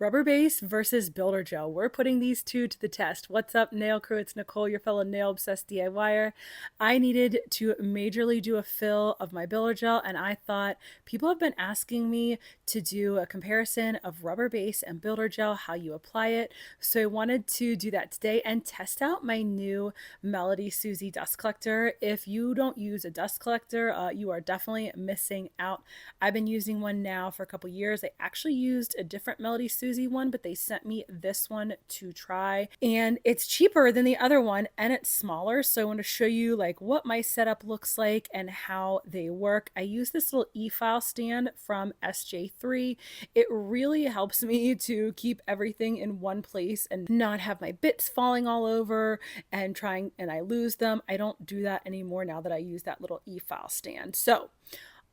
Rubber base versus builder gel. We're putting these two to the test. What's up, nail crew? It's Nicole, your fellow nail obsessed DIYer. I needed to majorly do a fill of my builder gel, and I thought people have been asking me to do a comparison of rubber base and builder gel, how you apply it. So I wanted to do that today and test out my new Melody Susie dust collector. If you don't use a dust collector, you are definitely missing out. I've been using one now for a couple years. I actually used a different Melody Susie one, but they sent me this one to try, and it's cheaper than the other one and it's smaller. So I want to show you like what my setup looks like and how they work. I use this little e-file stand from SJ3. It really helps me to keep everything in one place and not have my bits falling all over and I lose them. I don't do that anymore now that I use that little e-file stand. So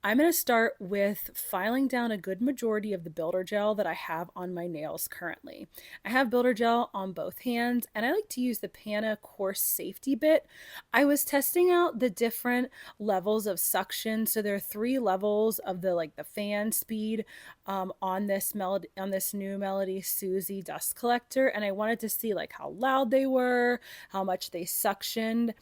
I'm going to start with filing down a good majority of the builder gel that I have on my nails currently. I have builder gel on both hands, and I like to use the Pana Coarse safety bit. I was testing out the different levels of suction. So there are 3 levels of the fan speed on this new Melody Susie dust collector, and I wanted to see like how loud they were, how much they suctioned.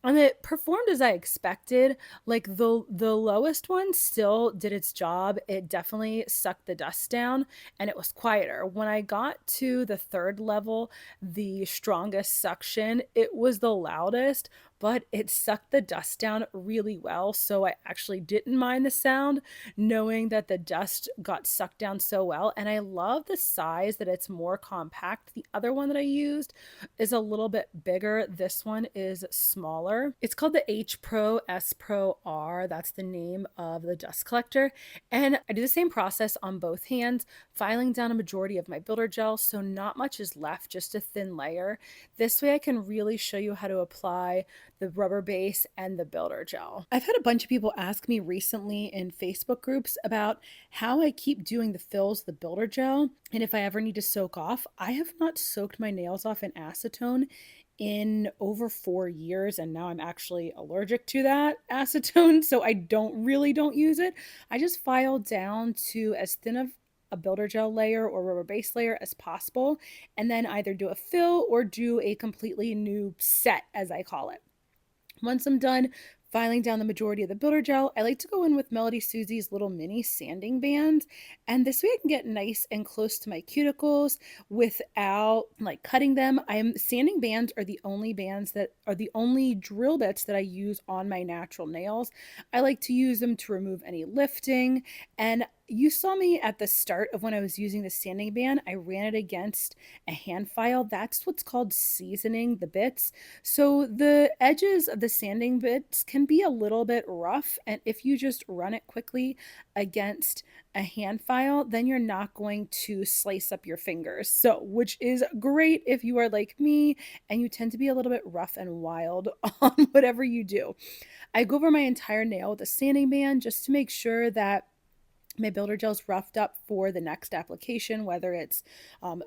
And it performed as I expected. Like the lowest one still did its job. It definitely sucked the dust down and it was quieter. When I got to the 3rd level, the strongest suction, it was the loudest, but it sucked the dust down really well. So I actually didn't mind the sound knowing that the dust got sucked down so well. And I love the size that it's more compact. The other one that I used is a little bit bigger. This one is smaller. It's called the H Pro S Pro R. That's the name of the dust collector. And I do the same process on both hands, filing down a majority of my builder gel. So not much is left, just a thin layer. This way I can really show you how to apply the rubber base and the builder gel. I've had a bunch of people ask me recently in Facebook groups about how I keep doing the fills, the builder gel, and if I ever need to soak off. I have not soaked my nails off in acetone in over 4 years, and now I'm actually allergic to that acetone, so I don't use it. I just file down to as thin of a builder gel layer or rubber base layer as possible, and then either do a fill or do a completely new set, as I call it. Once I'm done filing down the majority of the builder gel, I like to go in with Melody Susie's little mini sanding bands, and this way I can get nice and close to my cuticles without like cutting them. Sanding bands are the only drill bits that I use on my natural nails. I like to use them to remove any lifting, and you saw me at the start of when I was using the sanding band. I ran it against a hand file. That's what's called seasoning the bits. So the edges of the sanding bits can be a little bit rough, and if you just run it quickly against a hand file, then you're not going to slice up your fingers. So, which is great if you are like me and you tend to be a little bit rough and wild on whatever you do. I go over my entire nail with a sanding band just to make sure that my builder gel is roughed up for the next application, whether it's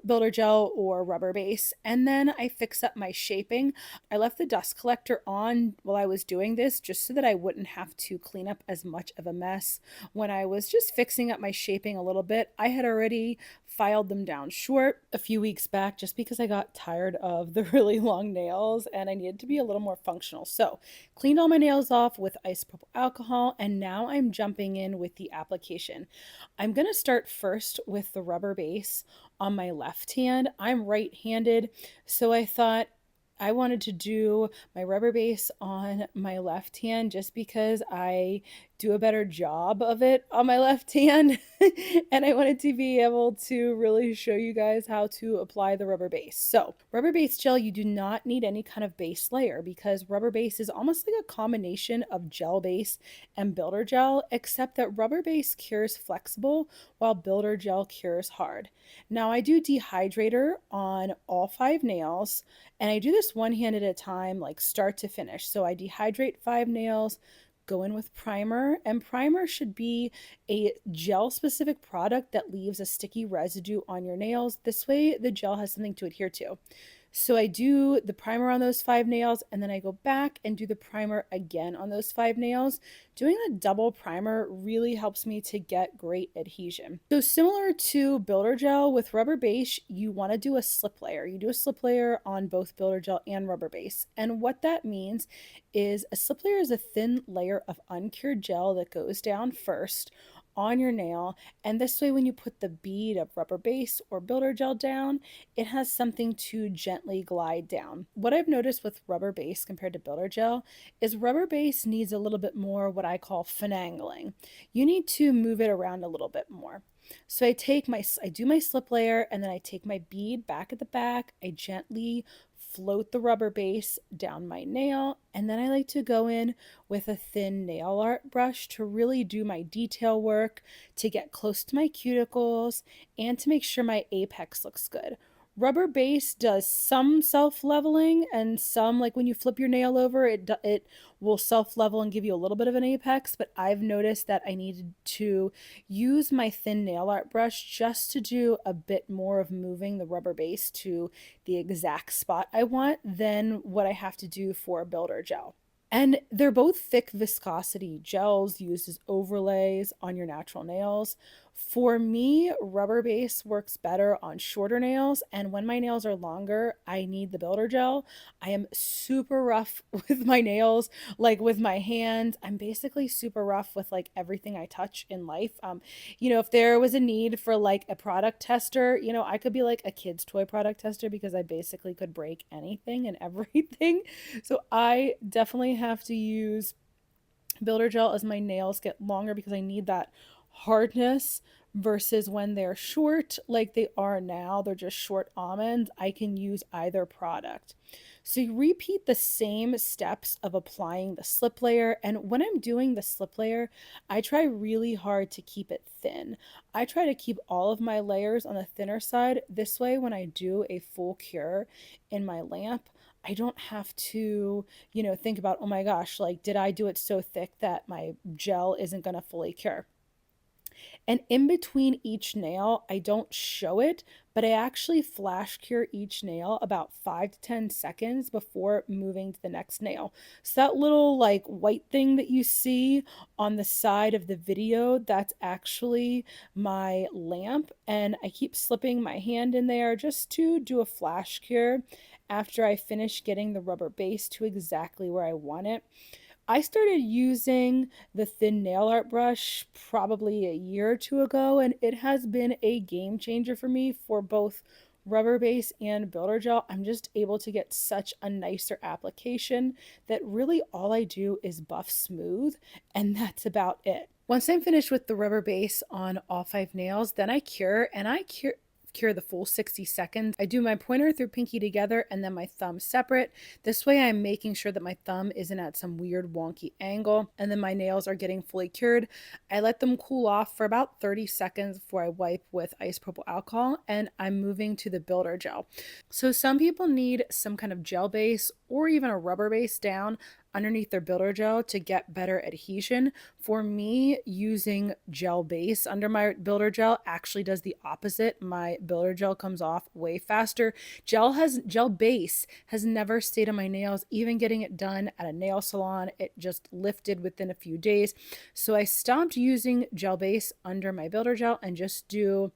builder gel or rubber base. And then I fix up my shaping. I left the dust collector on while I was doing this just so that I wouldn't have to clean up as much of a mess. When I was just fixing up my shaping a little bit, I had already filed them down short a few weeks back just because I got tired of the really long nails and I needed to be a little more functional. So cleaned all my nails off with isopropyl alcohol, and now I'm jumping in with the application. I'm going to start first with the rubber base on my left hand. I'm right-handed, so I thought I wanted to do my rubber base on my left hand just because I do a better job of it on my left hand. And I wanted to be able to really show you guys how to apply the rubber base. So rubber base gel, you do not need any kind of base layer because rubber base is almost like a combination of gel base and builder gel, except that rubber base cures flexible while builder gel cures hard. Now I do dehydrator on all 5 nails, and I do this one hand at a time, like start to finish. So I dehydrate 5 nails, go in with primer, and primer should be a gel specific product that leaves a sticky residue on your nails. This way the gel has something to adhere to. So I do the primer on those 5 nails, and then I go back and do the primer again on those 5 nails. Doing a double primer really helps me to get great adhesion. So similar to builder gel with rubber base, you want to do a slip layer. You do a slip layer on both builder gel and rubber base. And what that means is a slip layer is a thin layer of uncured gel that goes down first on your nail, and this way when you put the bead of rubber base or builder gel down, it has something to gently glide down. What I've noticed with rubber base compared to builder gel is rubber base needs a little bit more what I call finagling. You need to move it around a little bit more. So I do my slip layer, and then I take my bead back at the back, I gently float the rubber base down my nail, and then I like to go in with a thin nail art brush to really do my detail work, to get close to my cuticles, and to make sure my apex looks good. Rubber base does some self leveling, and some, like when you flip your nail over, it will self level and give you a little bit of an apex. But I've noticed that I needed to use my thin nail art brush just to do a bit more of moving the rubber base to the exact spot I want than what I have to do for builder gel. And they're both thick viscosity gels used as overlays on your natural nails. For me, rubber base works better on shorter nails, and when my nails are longer, I need the builder gel. I am super rough with my nails, like with my hands. I'm basically super rough with like everything I touch in life. If there was a need for like a product tester, I could be like a kid's toy product tester because I basically could break anything and everything. So I definitely have to use builder gel as my nails get longer because I need that hardness, versus when they're short like they are now, they're just short almonds, I can use either product. So you repeat the same steps of applying the slip layer, and when I'm doing the slip layer, I try really hard to keep it thin. I try to keep all of my layers on the thinner side. This way when I do a full cure in my lamp, I don't have to, think about, oh my gosh, like, did I do it so thick that my gel isn't going to fully cure? And in between each nail, I don't show it, but I actually flash cure each nail about 5 to 10 seconds before moving to the next nail. So that little like white thing that you see on the side of the video, that's actually my lamp. And I keep slipping my hand in there just to do a flash cure after I finish getting the rubber base to exactly where I want it. I started using the thin nail art brush probably a year or two ago, and it has been a game changer for me for both rubber base and builder gel. I'm just able to get such a nicer application that really all I do is buff smooth, and that's about it. Once I'm finished with the rubber base on all 5 nails, then I cure, and I cure the full 60 seconds. I do my pointer through pinky together and then my thumb separate. This way I'm making sure that my thumb isn't at some weird wonky angle, and then my nails are getting fully cured. I let them cool off for about 30 seconds before I wipe with isopropyl alcohol, and I'm moving to the builder gel. So some people need some kind of gel base or even a rubber base down underneath their builder gel to get better adhesion. For me, using gel base under my builder gel actually does the opposite. My builder gel comes off way faster. Gel base has never stayed on my nails. Even getting it done at a nail salon, it just lifted within a few days. So I stopped using gel base under my builder gel and just do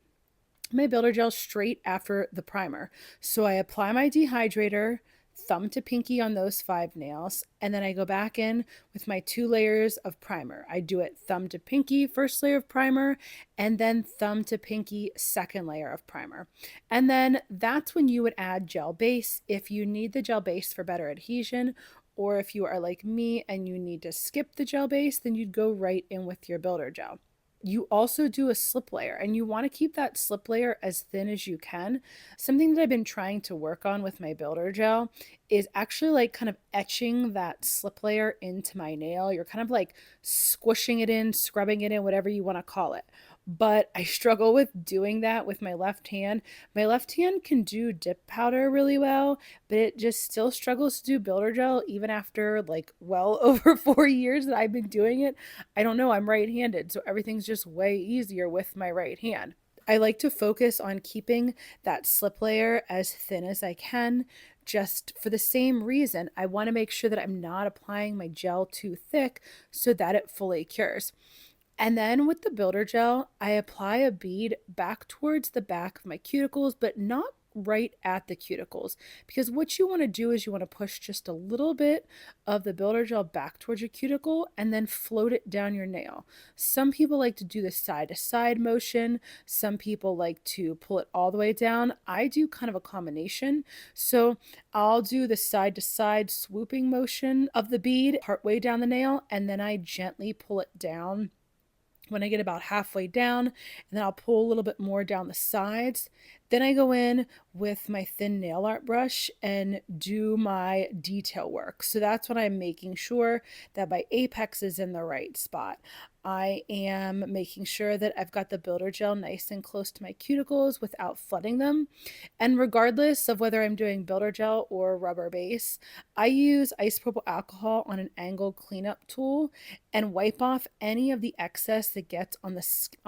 my builder gel straight after the primer. So I apply my dehydrator, thumb to pinky on those 5 nails, and then I go back in with my 2 layers of primer. I do it thumb to pinky, first layer of primer, and then thumb to pinky, second layer of primer. And then that's when you would add gel base if you need the gel base for better adhesion, or if you are like me and you need to skip the gel base, then you'd go right in with your builder gel. You also do a slip layer, and you want to keep that slip layer as thin as you can. Something that I've been trying to work on with my builder gel is actually like kind of etching that slip layer into my nail. You're kind of like squishing it in, scrubbing it in, whatever you want to call it. But I struggle with doing that with my left hand. My left hand can do dip powder really well, but it just still struggles to do builder gel even after like well over 4 years that I've been doing it. I don't know, I'm right-handed, so everything's just way easier with my right hand. I like to focus on keeping that slip layer as thin as I can, just for the same reason. I want to make sure that I'm not applying my gel too thick so that it fully cures. And then with the builder gel, I apply a bead back towards the back of my cuticles, but not right at the cuticles. Because what you want to do is you want to push just a little bit of the builder gel back towards your cuticle and then float it down your nail. Some people like to do the side to side motion. Some people like to pull it all the way down. I do kind of a combination. So I'll do the side to side swooping motion of the bead partway down the nail, and then I gently pull it down when I get about halfway down, and then I'll pull a little bit more down the sides. Then I go in with my thin nail art brush and do my detail work. So that's when I'm making sure that my apex is in the right spot. I am making sure that I've got the builder gel nice and close to my cuticles without flooding them. And regardless of whether I'm doing builder gel or rubber base, I use isopropyl alcohol on an angled cleanup tool and wipe off any of the excess that gets on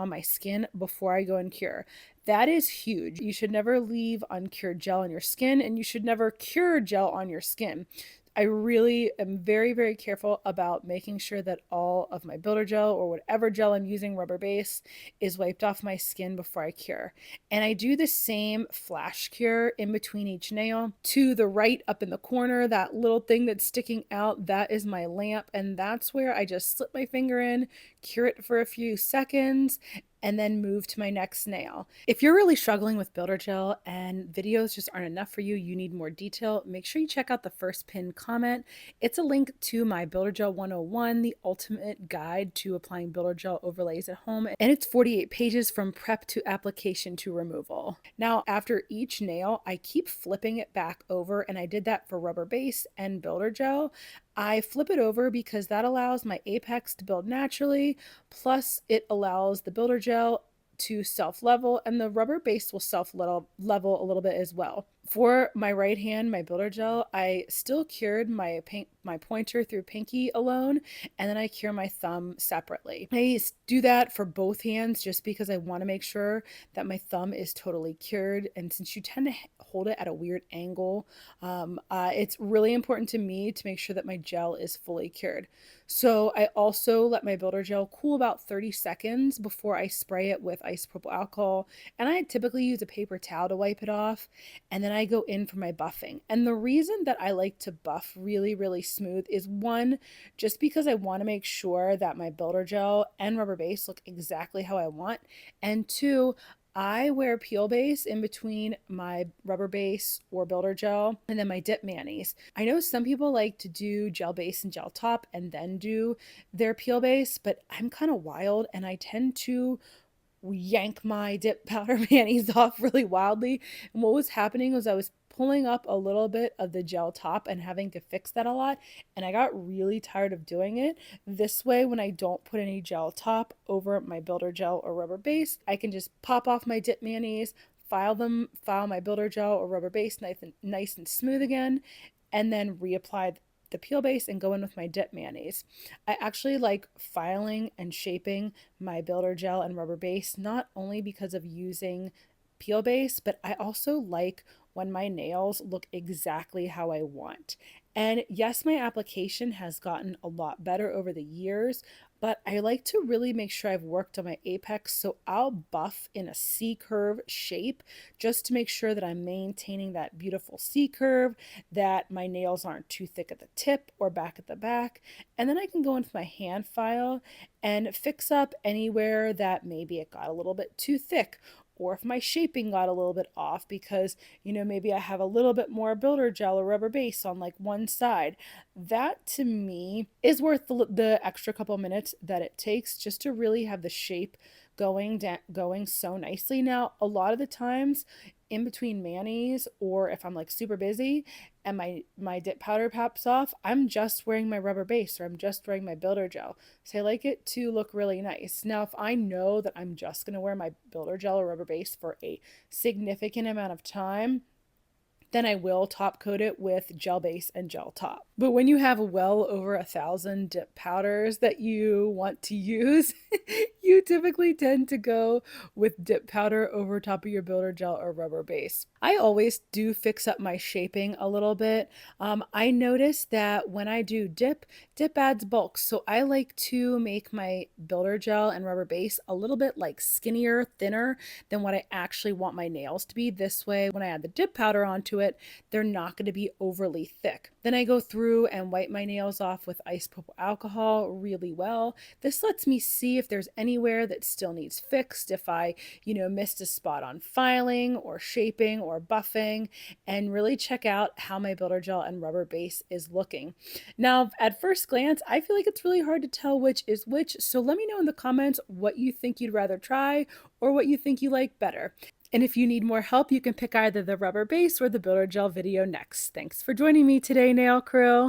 my skin before I go and cure. That is huge. You should never leave uncured gel on your skin, and you should never cure gel on your skin. I really am very, very careful about making sure that all of my builder gel or whatever gel I'm using, rubber base, is wiped off my skin before I cure. And I do the same flash cure in between each nail. To the right up in the corner, that little thing that's sticking out, that is my lamp. And that's where I just slip my finger in, cure it for a few seconds, and then move to my next nail. If you're really struggling with builder gel and videos just aren't enough for you, you need more detail, make sure you check out the first pinned comment. It's a link to my Builder Gel 101, the ultimate guide to applying builder gel overlays at home, and it's 48 pages from prep to application to removal. Now, after each nail, I keep flipping it back over, and I did that for rubber base and builder gel. I flip it over because that allows my apex to build naturally, plus it allows the builder gel to self-level, and the rubber base will self-level a little bit as well. For my right hand, my builder gel, I still cured my pointer through pinky alone, and then I cure my thumb separately. I do that for both hands just because I want to make sure that my thumb is totally cured, and since you tend to hold it at a weird angle, it's really important to me to make sure that my gel is fully cured. So I also let my builder gel cool about 30 seconds before I spray it with isopropyl alcohol, and I typically use a paper towel to wipe it off, and then I go in for my buffing. And the reason that I like to buff really, really smooth is, one, just because I want to make sure that my builder gel and rubber base look exactly how I want, and two, I wear peel base in between my rubber base or builder gel and then my dip mayonnaise. I know some people like to do gel base and gel top and then do their peel base, but I'm kind of wild and I tend to yank my dip powder mayonnaise off really wildly. And what was happening was I was pulling up a little bit of the gel top and having to fix that a lot. And I got really tired of doing it. This way, when I don't put any gel top over my builder gel or rubber base, I can just pop off my dip mayonnaise, file my builder gel or rubber base nice and smooth again, and then reapply the peel base and go in with my dip mayonnaise. I actually like filing and shaping my builder gel and rubber base, not only because of using peel base, but I also like when my nails look exactly how I want. And yes, my application has gotten a lot better over the years, but I like to really make sure I've worked on my apex. So I'll buff in a C curve shape just to make sure that I'm maintaining that beautiful C curve, that my nails aren't too thick at the tip or back at the back. And then I can go into my hand file and fix up anywhere that maybe it got a little bit too thick, or if my shaping got a little bit off because, maybe I have a little bit more builder gel or rubber base on like one side. That to me is worth the extra couple minutes that it takes just to really have the shape going so nicely. Now, a lot of the times in between mayonnaise, or if I'm like super busy and my dip powder pops off, I'm just wearing my rubber base or I'm just wearing my builder gel. So I like it to look really nice. Now, if I know that I'm just going to wear my builder gel or rubber base for a significant amount of time, then I will top coat it with gel base and gel top. But when you have well over 1,000 dip powders that you want to use, you typically tend to go with dip powder over top of your builder gel or rubber base. I always do fix up my shaping a little bit. I notice that when I do dip adds bulk. So I like to make my builder gel and rubber base a little bit like skinnier, thinner than what I actually want my nails to be. This way, when I add the dip powder onto it, they're not going to be overly thick. Then I go through and wipe my nails off with isopropyl alcohol really well. This lets me see if there's anywhere that still needs fixed, if I, missed a spot on filing or shaping or buffing, and really check out how my builder gel and rubber base is looking. Now, at first glance, I feel like it's really hard to tell which is which, so let me know in the comments what you think you'd rather try or what you think you like better. And if you need more help, you can pick either the rubber base or the builder gel video next. Thanks for joining me today, Nail Crew.